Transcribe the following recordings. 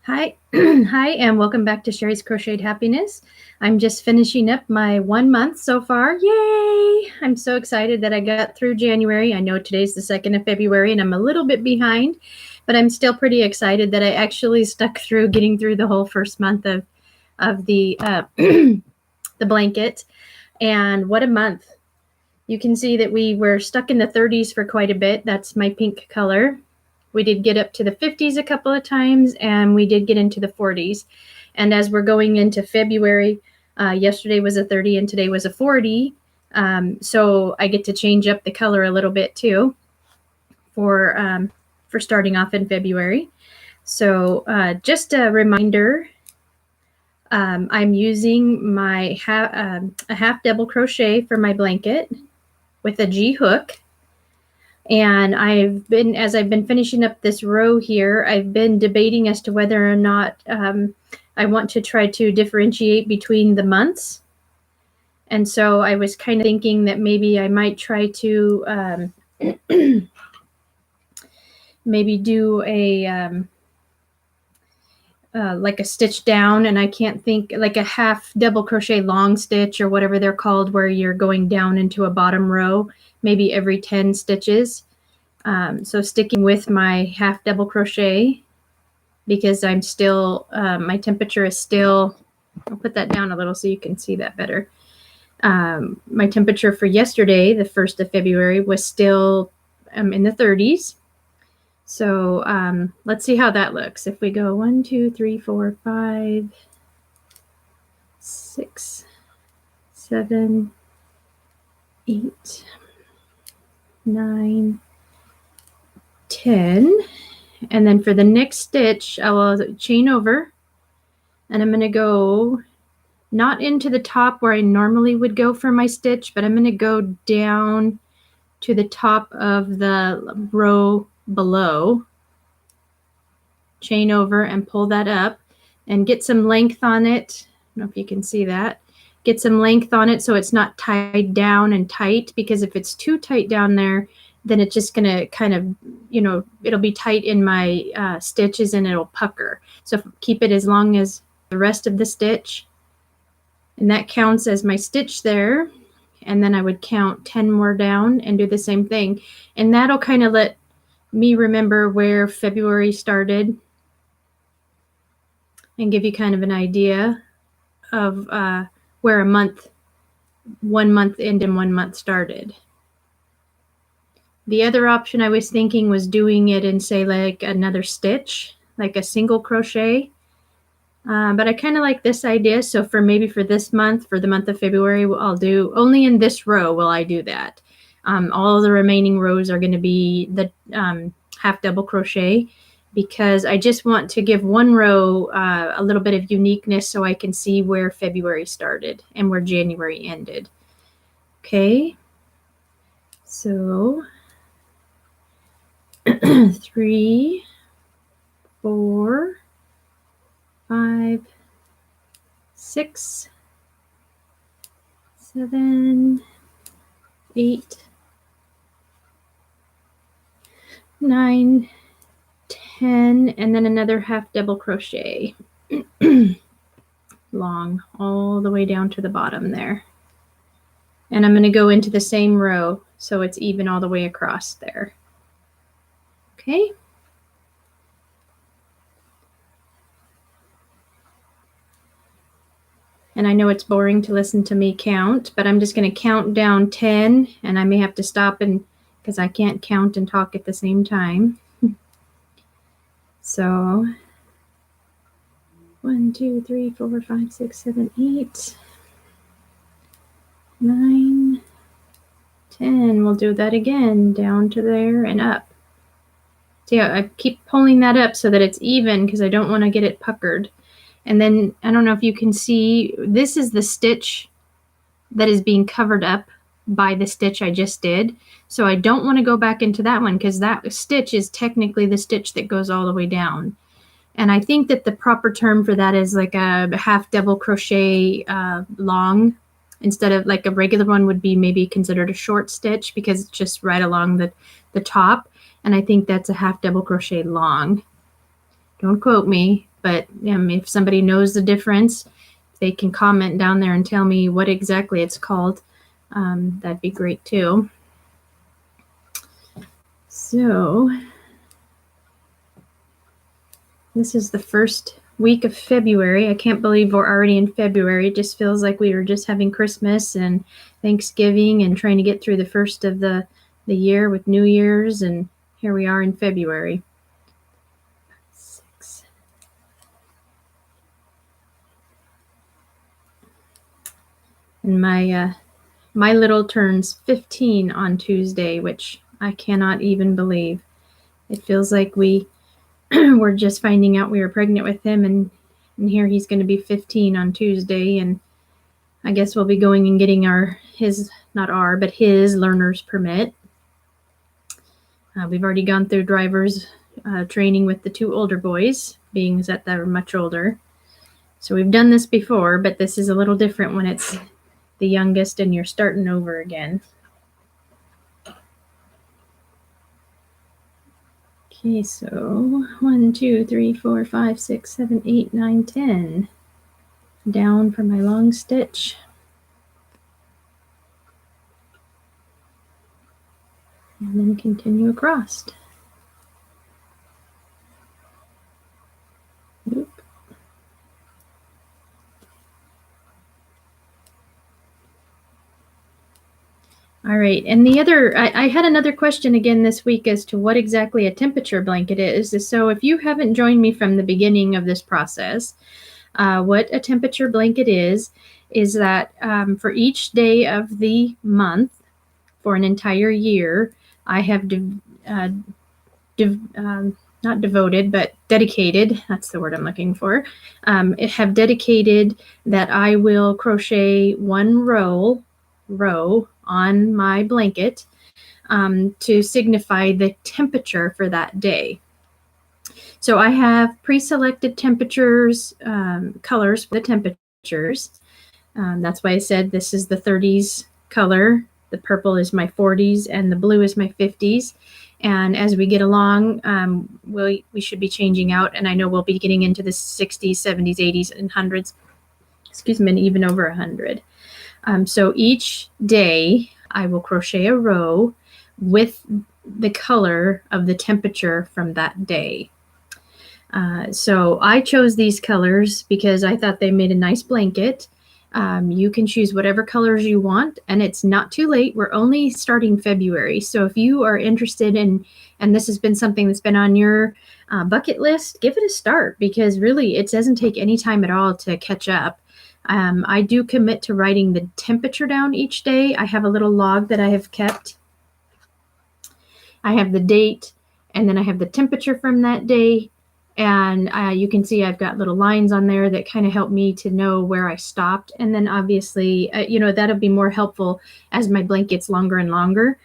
Hi, hi, and welcome back to Sherry's Crocheted Happiness. I'm just finishing up my 1 month so far. Yay! I'm so excited that I got through January. I know today's the 2nd of February and I'm a little bit behind, but I'm still pretty excited that I actually stuck through getting through the whole first month of the the blanket. And what a month. You can see that we were stuck in the 30s for quite a bit. That's my pink color. We did get up to the 50s a couple of times, and we did get into the 40s. And as we're going into February, yesterday was a 30 and today was a 40. So I get to change up the color a little bit too for starting off in February. So just a reminder, I'm using my a half double crochet for my blanket with a G hook. And as I've been finishing up this row here, I've been debating as to whether or not I want to try to differentiate between the months. And so I was kind of thinking that maybe I might try to maybe do a like a stitch down, and I can't think, like a half double crochet long stitch or whatever they're called, where you're going down into a bottom row maybe every 10 stitches. So sticking with my half double crochet, because I'm still, my temperature is still, I'll put that down a little so you can see that better. My temperature for yesterday, the 1st of February, was still in the 30s. So let's see how that looks. If we go 1, 2, 3, 4, 5, 6, 7, 8, 9, 10. And then for the next stitch, I will chain over, and I'm going to go not into the top where I normally would go for my stitch, but I'm going to go down to the top of the row below, chain over and pull that up and get some length on it. I don't know if you can see that. Get some length on it so it's not tied down and tight, because if it's too tight down there, then it's just going to kind of, it'll be tight in my stitches and it'll pucker. So keep it as long as the rest of the stitch. And that counts as my stitch there. And then I would count 10 more down and do the same thing. And that'll kind of let me remember where February started and give you kind of an idea of where a month, 1 month ended and 1 month started. The other option I was thinking was doing it in, say, like another stitch, like a single crochet. But I kind of like this idea. So for this month, for the month of February, I'll do only in this row will I do that. All the remaining rows are going to be the half double crochet, because I just want to give one row a little bit of uniqueness so I can see where February started and where January ended. Okay, so 3, 4, 5, 6, 7, 8, 9, 10, and then another half double crochet long all the way down to the bottom there. And I'm going to go into the same row so it's even all the way across there. Okay. And I know it's boring to listen to me count, but I'm just going to count down 10, and I may have to stop because I can't count and talk at the same time. So 1, 2, 3, 4, 5, 6, 7, 8, 9, 10. We'll do that again, down to there and up. See how I keep pulling that up so that it's even, because I don't want to get it puckered. And then I don't know if you can see, this is the stitch that is being covered up by the stitch I just did. So I don't want to go back into that one, because that stitch is technically the stitch that goes all the way down. And I think that the proper term for that is like a half double crochet long, instead of like a regular one would be maybe considered a short stitch, because it's just right along the top. And I think that's a half double crochet long. Don't quote me, but if somebody knows the difference, they can comment down there and tell me what exactly it's called. That'd be great too. So this is the first week of February. I can't believe we're already in February. It just feels like we were just having Christmas and Thanksgiving and trying to get through the first of the year with New Year's, and here we are in February. 6. And my little turns 15 on Tuesday, which I cannot even believe. It feels like we were just finding out we were pregnant with him, and here he's going to be 15 on Tuesday, and I guess we'll be going and getting his learner's permit. We've already gone through driver's training with the 2 older boys, being that they're much older. So we've done this before, but this is a little different when it's the youngest and you're starting over again. Okay, so 1, 2, 3, 4, 5, 6, 7, 8, 9, 10. Down for my long stitch. And then continue across. Oop. All right, and the other, I had another question again this week as to what exactly a temperature blanket is. So if you haven't joined me from the beginning of this process, what a temperature blanket is that for each day of the month for an entire year, I have not devoted, but dedicated, that's the word I'm looking for, have dedicated that I will crochet 1 row on my blanket to signify the temperature for that day. So I have pre-selected temperatures, colors for the temperatures. That's why I said this is the 30s color. The purple is my 40s and the blue is my 50s. And as we get along, we should be changing out. And I know we'll be getting into the 60s, 70s, 80s, and 100s. Excuse me, and even over 100. So each day I will crochet a row with the color of the temperature from that day. So I chose these colors because I thought they made a nice blanket. You can choose whatever colors you want, and it's not too late. We're only starting February. So if you are interested in, and this has been something that's been on your bucket list, give it a start, because really it doesn't take any time at all to catch up. I do commit to writing the temperature down each day. I have a little log that I have kept. I have the date, and then I have the temperature from that day. And you can see I've got little lines on there that kind of help me to know where I stopped. And then obviously, that'll be more helpful as my blanket gets longer and longer,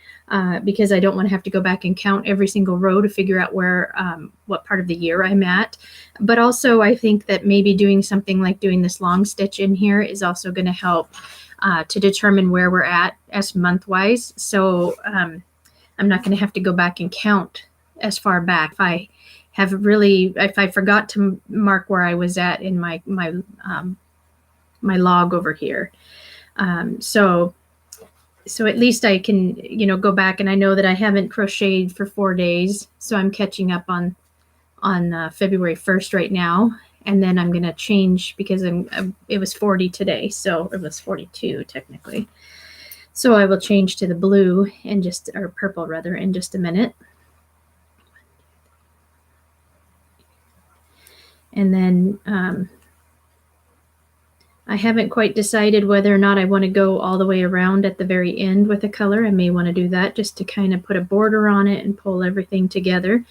because I don't want to have to go back and count every single row to figure out where, what part of the year I'm at. But also I think that maybe doing something like doing this long stitch in here is also going to help to determine where we're at as month-wise. So I'm not going to have to go back and count as far back. If I forgot to mark where I was at in my log over here. So at least I can, go back, and I know that I haven't crocheted for 4 days. So I'm catching up on February 1st right now. And then I'm going to change because it was 40 today. So it was 42 technically. So I will change to the blue or purple rather, in just a minute. And then I haven't quite decided whether or not I want to go all the way around at the very end with a color. I may want to do that just to kind of put a border on it and pull everything together,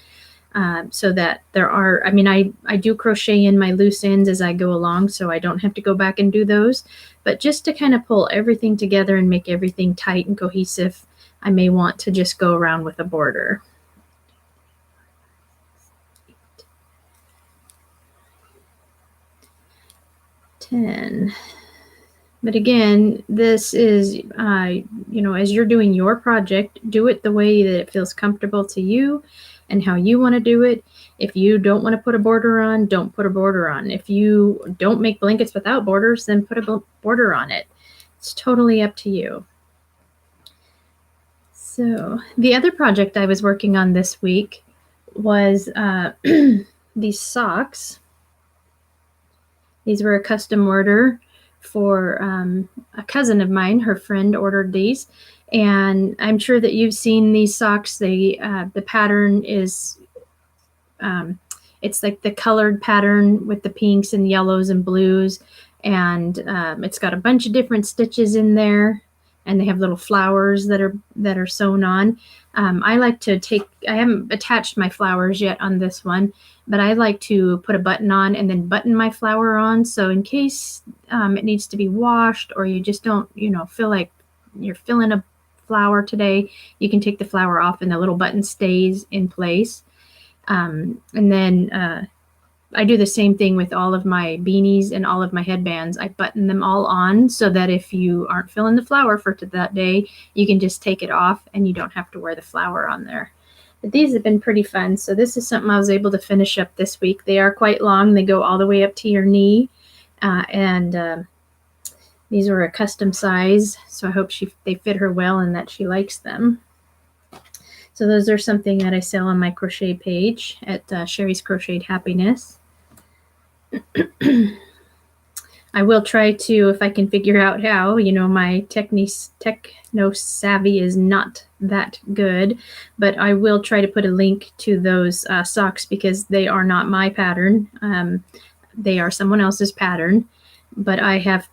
so that I do crochet in my loose ends as I go along, so I don't have to go back and do those. But just to kind of pull everything together and make everything tight and cohesive, I may want to just go around with a border. 10. But again, this is, you know, as you're doing your project, do it the way that it feels comfortable to you and how you want to do it. If you don't want to put a border on, don't put a border on. If you don't make blankets without borders, then put a border on it. It's totally up to you. So the other project I was working on this week was these socks. These were a custom order for a cousin of mine. Her friend ordered these, and I'm sure that you've seen these socks. The pattern is it's like the colored pattern with the pinks and yellows and blues, and it's got a bunch of different stitches in there, and they have little flowers that are sewn on. I like to I haven't attached my flowers yet on this one, but I like to put a button on and then button my flower on. So in case it needs to be washed, or you just don't, you know, feel like you're filling a flower today, you can take the flower off and the little button stays in place. And then I do the same thing with all of my beanies and all of my headbands. I button them all on so that if you aren't filling the flower for that day, you can just take it off and you don't have to wear the flower on there. But these have been pretty fun. So this is something I was able to finish up this week. They are quite long. They go all the way up to your knee. And these were a custom size. So I hope they fit her well and that she likes them. So those are something that I sell on my crochet page at Sherry's Crocheted Happiness. I will try to, if I can figure out how, you know, my techno savvy is not that good, but I will try to put a link to those socks because they are not my pattern. They are someone else's pattern, but I have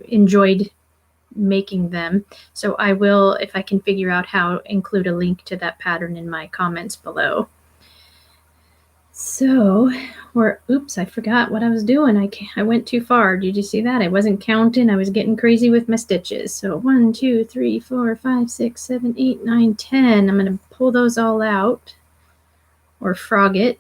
enjoyed making them. So I will, if I can figure out how, include a link to that pattern in my comments below. So, oops, I forgot what I was doing. I went too far. Did you see that? I wasn't counting. I was getting crazy with my stitches. So 1, 2, 3, 4, 5, 6, 7, 8, 9, 10. I'm going to pull those all out, or frog it.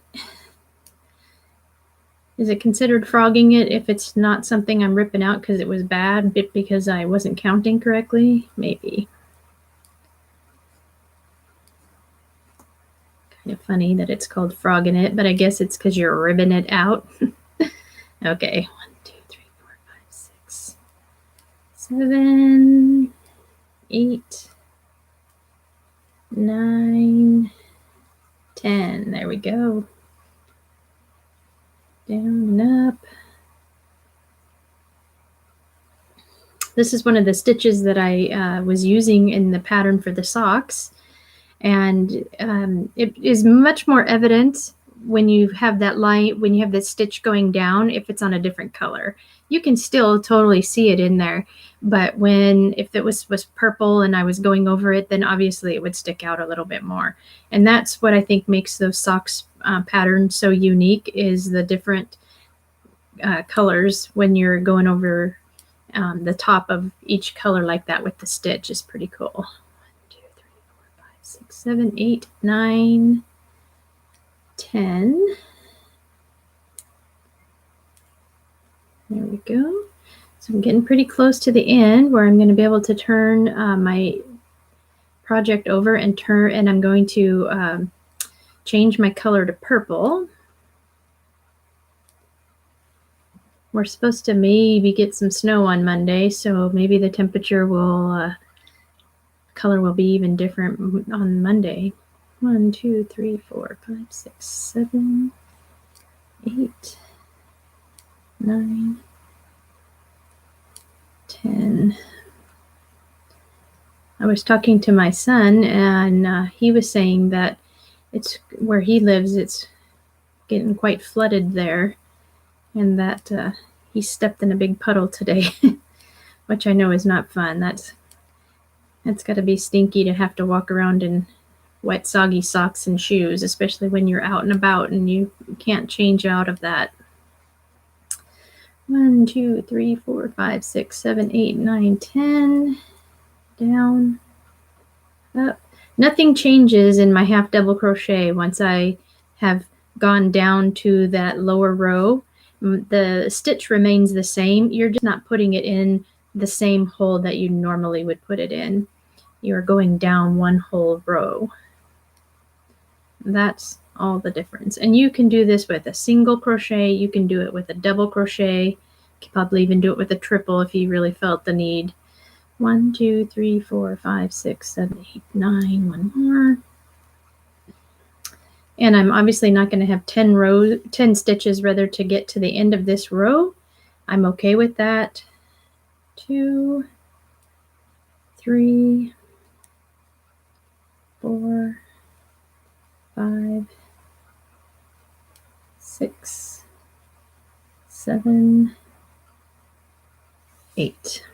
Is it considered frogging it if it's not something I'm ripping out because it was bad, because I wasn't counting correctly? Maybe. Kind of funny that it's called frogging it, but I guess it's because you're ribbing it out. Okay, 1, 2, 3, 4, 5, 6, 7, 8, 9, 10. There we go. Down and up. This is one of the stitches that I was using in the pattern for the socks. And it is much more evident when you have that line, when you have that stitch going down, if it's on a different color. You can still totally see it in there. But if it was purple and I was going over it, then obviously it would stick out a little bit more. And that's what I think makes those socks patterns so unique, is the different colors when you're going over the top of each color like that with the stitch is pretty cool. 1, 2, 3, 4, 5, 6, 7, 8, 9, 10. There we go. So I'm getting pretty close to the end where I'm going to be able to turn my project over and I'm going to change my color to purple. We're supposed to maybe get some snow on Monday, so maybe the temperature color will be even different on Monday. 1, 2, 3, 4, 5, 6, 7, 8, 9, 10. I was talking to my son, and he was saying that it's where he lives, it's getting quite flooded there, and that he stepped in a big puddle today, which I know is not fun. That's got to be stinky to have to walk around in wet, soggy socks and shoes, especially when you're out and about and you can't change out of that. 1, 2, 3, 4, 5, 6, 7, 8, 9, 10. Down, up. Nothing changes in my half double crochet once I have gone down to that lower row. The stitch remains the same. You're just not putting it in the same hole that you normally would put it in. You're going down one whole row. That's all the difference. And you can do this with a single crochet. You can do it with a double crochet. You could probably even do it with a triple if you really felt the need. 1, 2, 3, 4, 5, 6, 7, 8, 9. One more. And I'm obviously not going to have 10 stitches rather to get to the end of this row. I'm okay with that. 2, 3, 4, 5, 6, 7, 8.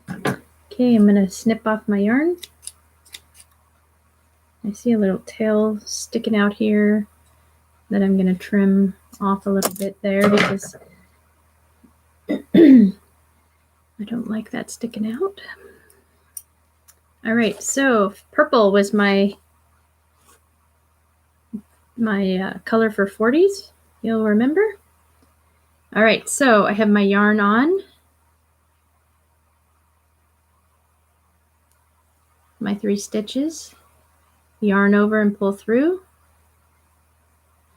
Okay, I'm going to snip off my yarn. I see a little tail sticking out here that I'm going to trim off a little bit there because I don't like that sticking out. All right, so purple was my color for 40s. You'll remember. All right, so I have my yarn on. My 3 stitches. Yarn over and pull through.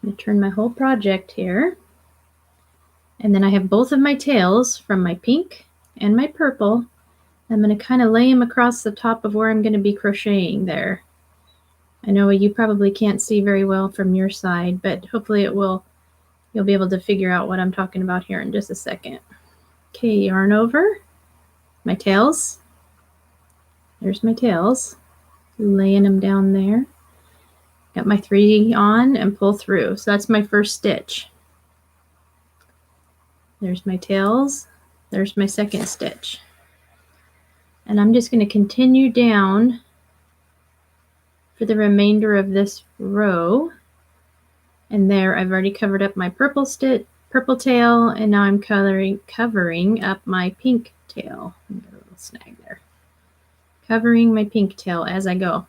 I'm going to turn my whole project here. And then I have both of my tails from my pink and my purple. I'm going to kind of lay them across the top of where I'm going to be crocheting there. I know you probably can't see very well from your side, but hopefully you'll be able to figure out what I'm talking about here in just a second. Okay, yarn over. My tails. There's my tails. Laying them down there. Got my 3 on and pull through. So that's my first stitch. There's my tails. There's my second stitch. And I'm just going to continue down for the remainder of this row. And there I've already covered up my purple tail, and now I'm covering up my pink tail. Got a little snag there. Covering my pink tail as I go.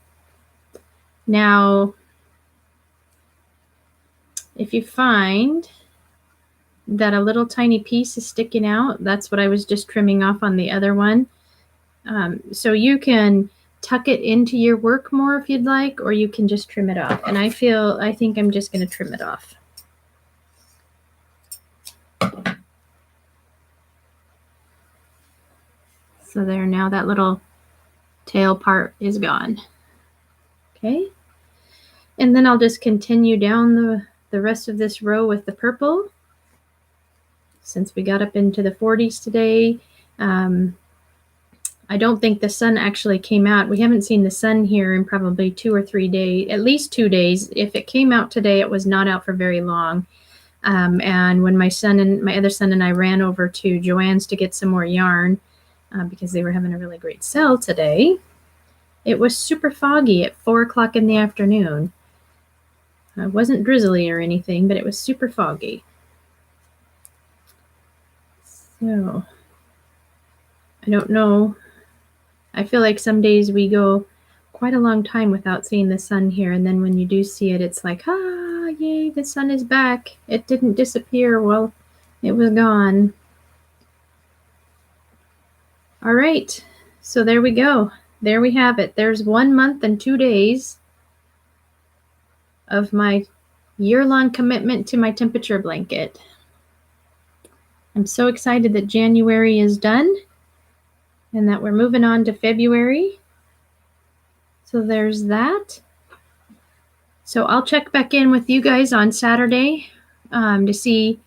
Now, if you find that a little tiny piece is sticking out, that's what I was just trimming off on the other one. So you can tuck it into your work more if you'd like, or you can just trim it off. And I think I'm just going to trim it off. So there, now that little tail part is gone. Okay. And then I'll just continue down the rest of this row with the purple. Since we got up into the 40s today, I don't think the sun actually came out. We haven't seen the sun here in probably 2 or 3 days, at least 2 days. If it came out today, it was not out for very long. And when my other son and I ran over to Joann's to get some more yarn because they were having a really great sale today, it was super foggy at 4 o'clock in the afternoon. It wasn't drizzly or anything, but it was super foggy. So, I don't know. I feel like some days we go quite a long time without seeing the sun here, and then when you do see it, it's like, ah, yay, the sun is back. It didn't disappear. Well, it was gone. All right, so there we go. There we have it. There's 1 month and 2 days of my year-long commitment to my temperature blanket. I'm so excited that January is done and that we're moving on to February. So there's that. So I'll check back in with you guys on Saturday to see,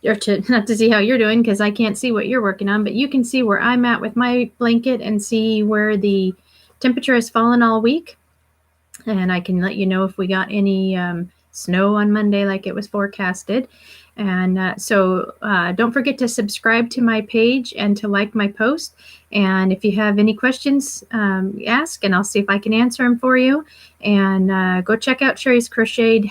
or not to see how you're doing because I can't see what you're working on, but you can see where I'm at with my blanket and see where the temperature has fallen all week. And I can let you know if we got any snow on Monday like it was forecasted. And so don't forget to subscribe to my page and to like my post. And if you have any questions, ask, and I'll see if I can answer them for you. And go check out Sherry's Crocheted.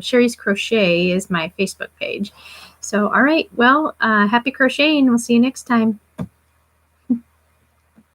Sherry's Crochet is my Facebook page. So, all right, well, happy crocheting. We'll see you next time.